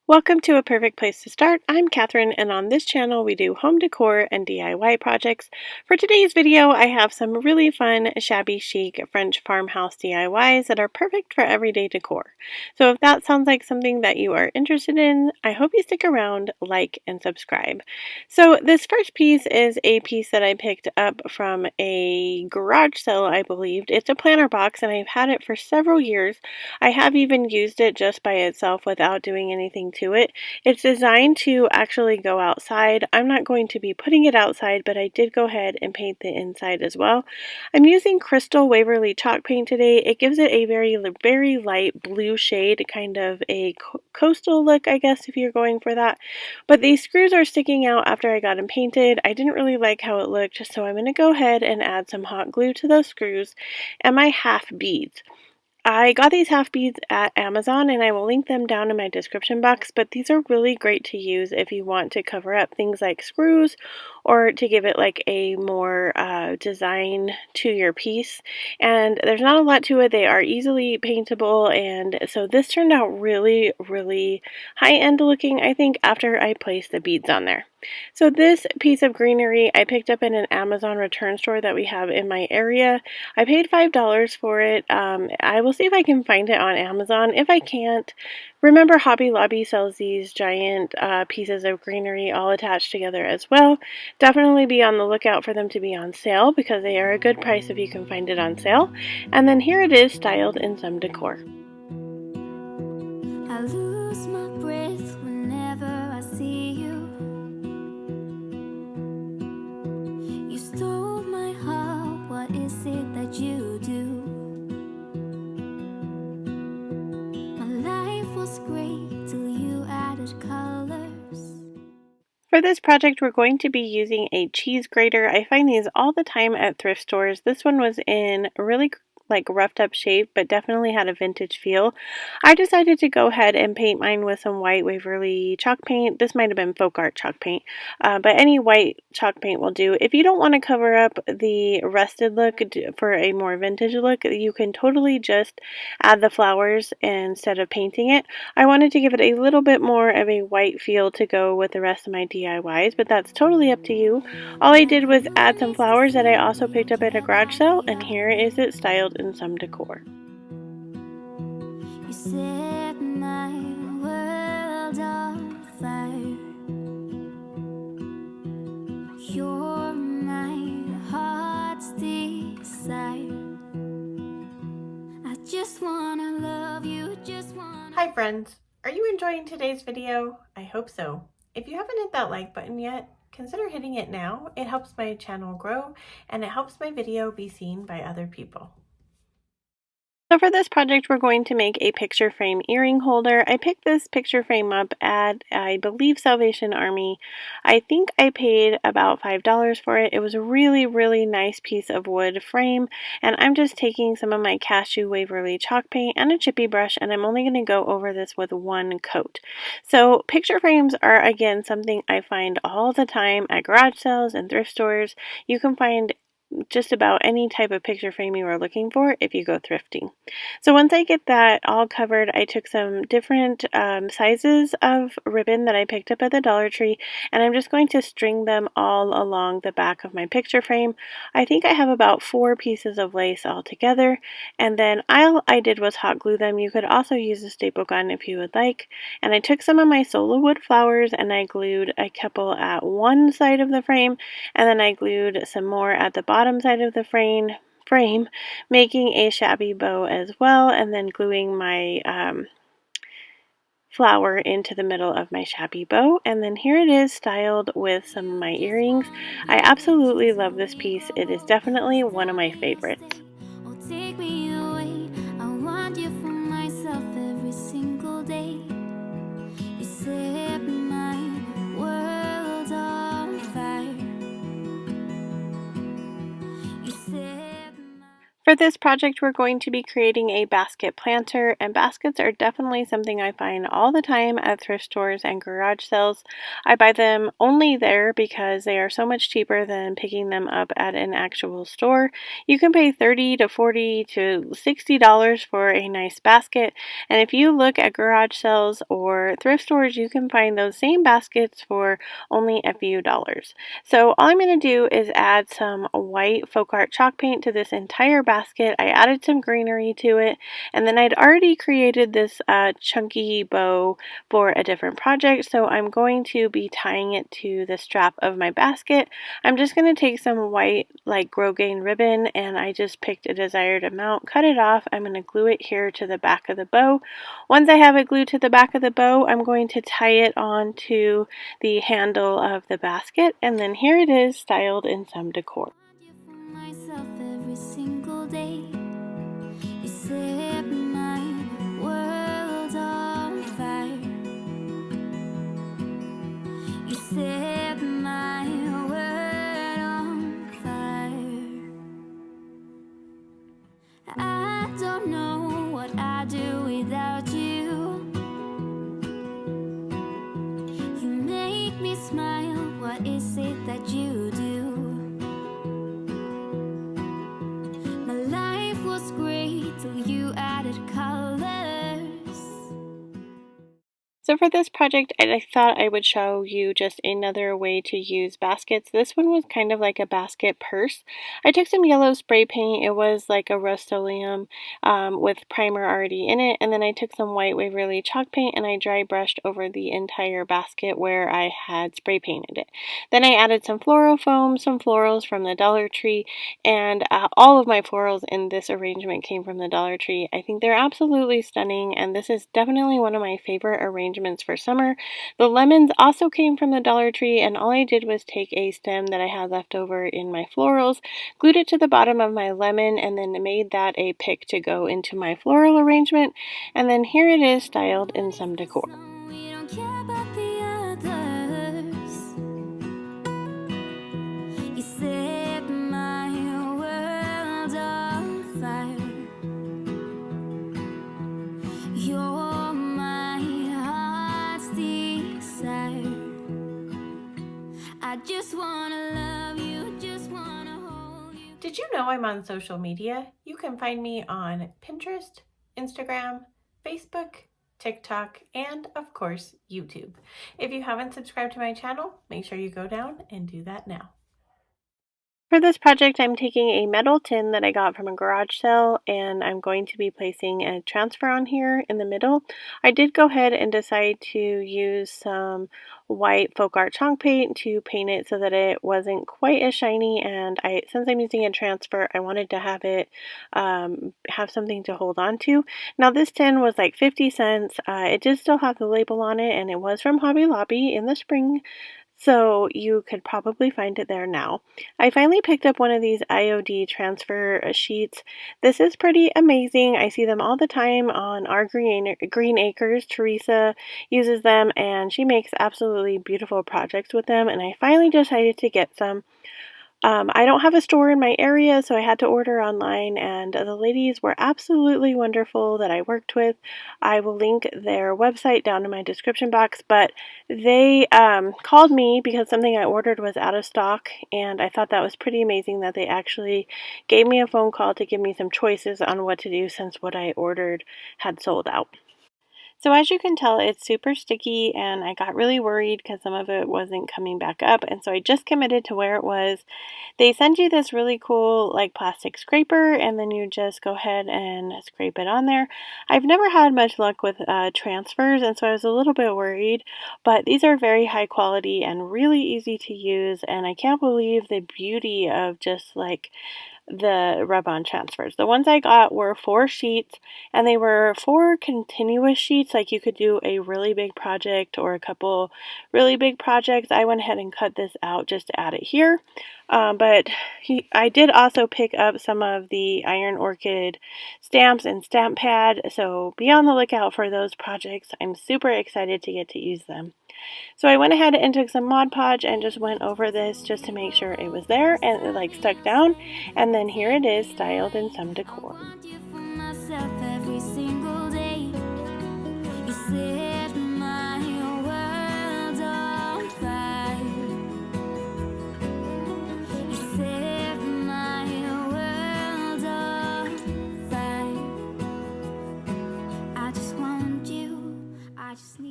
Welcome to A Perfect Place to Start. I'm Catherine, and on this channel we do home decor and DIY projects. For today's video, I have some really fun shabby chic French farmhouse DIYs that are perfect for everyday decor. So if that sounds like something that you are interested in, I hope you stick around, like, and subscribe. So this first piece is a piece that I picked up from a garage sale, I believe. It's a planter box, and I've had it for several years. I have even used it just by itself without doing anything to it. It's designed to actually go outside. I'm not going to be putting it outside, but I did go ahead and paint the inside as well. I'm using Crystal Waverly chalk paint today. It gives it a very light blue shade, kind of a coastal look, I guess, if you're going for that. But these screws are sticking out after I got them painted. I didn't really like how it looked, so I'm going to go ahead and add some hot glue to those screws and my half beads. I got these half beads at Amazon, and I will link them down in my description box, but these are really great to use if you want to cover up things like screws or to give it like a more design to your piece. And there's not a lot to it. They are easily paintable, and so this turned out really high-end looking, I think, after I placed the beads on there. So this piece of greenery I picked up in an Amazon return store that we have in my area. I paid $5 for it. I will see if I can find it on Amazon. If I can't, remember Hobby Lobby sells these giant pieces of greenery all attached together as well. Definitely be on the lookout for them to be on sale because they are a good price if you can find it on sale. And then here it is, styled in some decor. I lose my breath whenever I see you. You stole my heart, what is it that you do? My life was great till you added colors. For this project, we're going to be using a cheese grater. I find these all the time at thrift stores. This one was in really like roughed up shape, but definitely had a vintage feel. I decided to go ahead and paint mine with some white Waverly chalk paint. This might have been folk art chalk paint, but any white chalk paint will do. If you don't want to cover up the rusted look for a more vintage look, you can totally just add the flowers instead of painting it. I wanted to give it a little bit more of a white feel to go with the rest of my DIYs, but that's totally up to you. All I did was add some flowers that I also picked up at a garage sale, and here is it styled in some decor. You set my world on fire. You're my heart's desire. I just wanna love you, Hi friends, are you enjoying today's video? I hope so. If you haven't hit that like button yet, consider hitting it now. It helps my channel grow and it helps my video be seen by other people. So for this project, we're going to make a picture frame earring holder. I picked this picture frame up at, I believe, Salvation Army. I think I paid about $5 for it. It was a really nice piece of wood frame, and I'm just taking some of my Cashew Waverly chalk paint and a chippy brush, and I'm only going to go over this with one coat. So picture frames are, again, something I find all the time at garage sales and thrift stores. You can find just about any type of picture frame you are looking for if you go thrifting. So once I get that all covered, I took some different sizes of ribbon that I picked up at the Dollar Tree, and I'm just going to string them all along the back of my picture frame. I think I have about 4 pieces of lace all together, and then all I did was hot glue them. You could also use a staple gun if you would like. And I took some of my solo wood flowers and I glued a couple at one side of the frame, and then I glued some more at the bottom side of the frame, making a shabby bow as well, and then gluing my flower into the middle of my shabby bow. And then here it is, styled with some of my earrings. I absolutely love this piece. It is definitely one of my favorites. oh, take me away. I want you for myself every single day. You set my world on fire. You set my For this project, we're going to be creating a basket planter, and baskets are definitely something I find all the time at thrift stores and garage sales. I buy them only there because they are so much cheaper than picking them up at an actual store. You can pay $30 to $40 to $60 for a nice basket, and if you look at garage sales or thrift stores, you can find those same baskets for only a few dollars. So all I'm going to do is add some white folk art chalk paint to this entire basket. I added some greenery to it, and then I'd already created this chunky bow for a different project, so I'm going to be tying it to the strap of my basket. I'm just going to take some white like grosgrain ribbon, and I just picked a desired amount, cut it off. I'm going to glue it here to the back of the bow. Once I have it glued to the back of the bow, I'm going to tie it onto the handle of the basket, and then here it is styled in some decor. I don't know what I'd do without you. You make me smile, what is it that you do? My life was great till you added colors. So for this project, I thought I would show you just another way to use baskets. This one was kind of like a basket purse. I took some yellow spray paint. It was like a Rust-Oleum with primer already in it. And then I took some white Waverly chalk paint and I dry brushed over the entire basket where I had spray painted it. Then I added some floral foam, some florals from the Dollar Tree, and all of my florals in this arrangement came from the Dollar Tree. I think they're absolutely stunning, and this is definitely one of my favorite arrangements for summer. The lemons also came from the Dollar Tree, and all I did was take a stem that I had left over in my florals, glued it to the bottom of my lemon, and then made that a pick to go into my floral arrangement. And then here it is styled in some decor. We don't care about the others. You set my world on fire. You're my heart's desire. I just wanna love you, just wanna hold you. Did you know I'm on social media? You can find me on Pinterest, Instagram, Facebook, TikTok, and of course, YouTube. If you haven't subscribed to my channel, make sure you go down and do that now. For this project, I'm taking a metal tin that I got from a garage sale, and I'm going to be placing a transfer on here in the middle. I did go ahead and decide to use some white folk art chalk paint to paint it so that it wasn't quite as shiny, and since I'm using a transfer, I wanted to have it have something to hold on to. Now this tin was like 50 cents. It did still have the label on it, and it was from Hobby Lobby in the spring, so you could probably find it there now. I finally picked up one of these IOD transfer sheets. This is pretty amazing. I see them all the time on our Green Acres. Teresa uses them and she makes absolutely beautiful projects with them, and I finally decided to get some. I don't have a store in my area, so I had to order online, and the ladies were absolutely wonderful that I worked with. I will link their website down in my description box, but they called me because something I ordered was out of stock, and I thought that was pretty amazing that they actually gave me a phone call to give me some choices on what to do since what I ordered had sold out. So as you can tell, it's super sticky, and I got really worried because some of it wasn't coming back up, and so I just committed to where it was. They send you this really cool like plastic scraper, and then you just go ahead and scrape it on there. I've never had much luck with transfers, and so I was a little bit worried, but these are very high quality and really easy to use, and I can't believe the beauty of just like the rub-on transfers. The ones I got were 4 sheets, and they were 4 continuous sheets, like you could do a really big project or a couple really big projects. I went ahead and cut this out just to add it here. I did also pick up some of the Iron Orchid stamps and stamp pad, so be on the lookout for those projects. I'm super excited to get to use them. So I went ahead and took some Mod Podge and just went over this just to make sure it was there and it like stuck down. And then here it is, styled in some decor.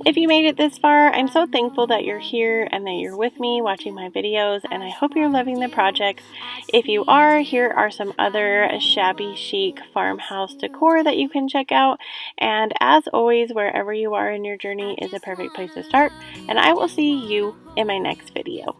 If you made it this far, I'm so thankful that you're here and that you're with me watching my videos, and I hope you're loving the projects. If you are, here are some other shabby chic farmhouse decor that you can check out. And as always, wherever you are in your journey is a perfect place to start, and I will see you in my next video.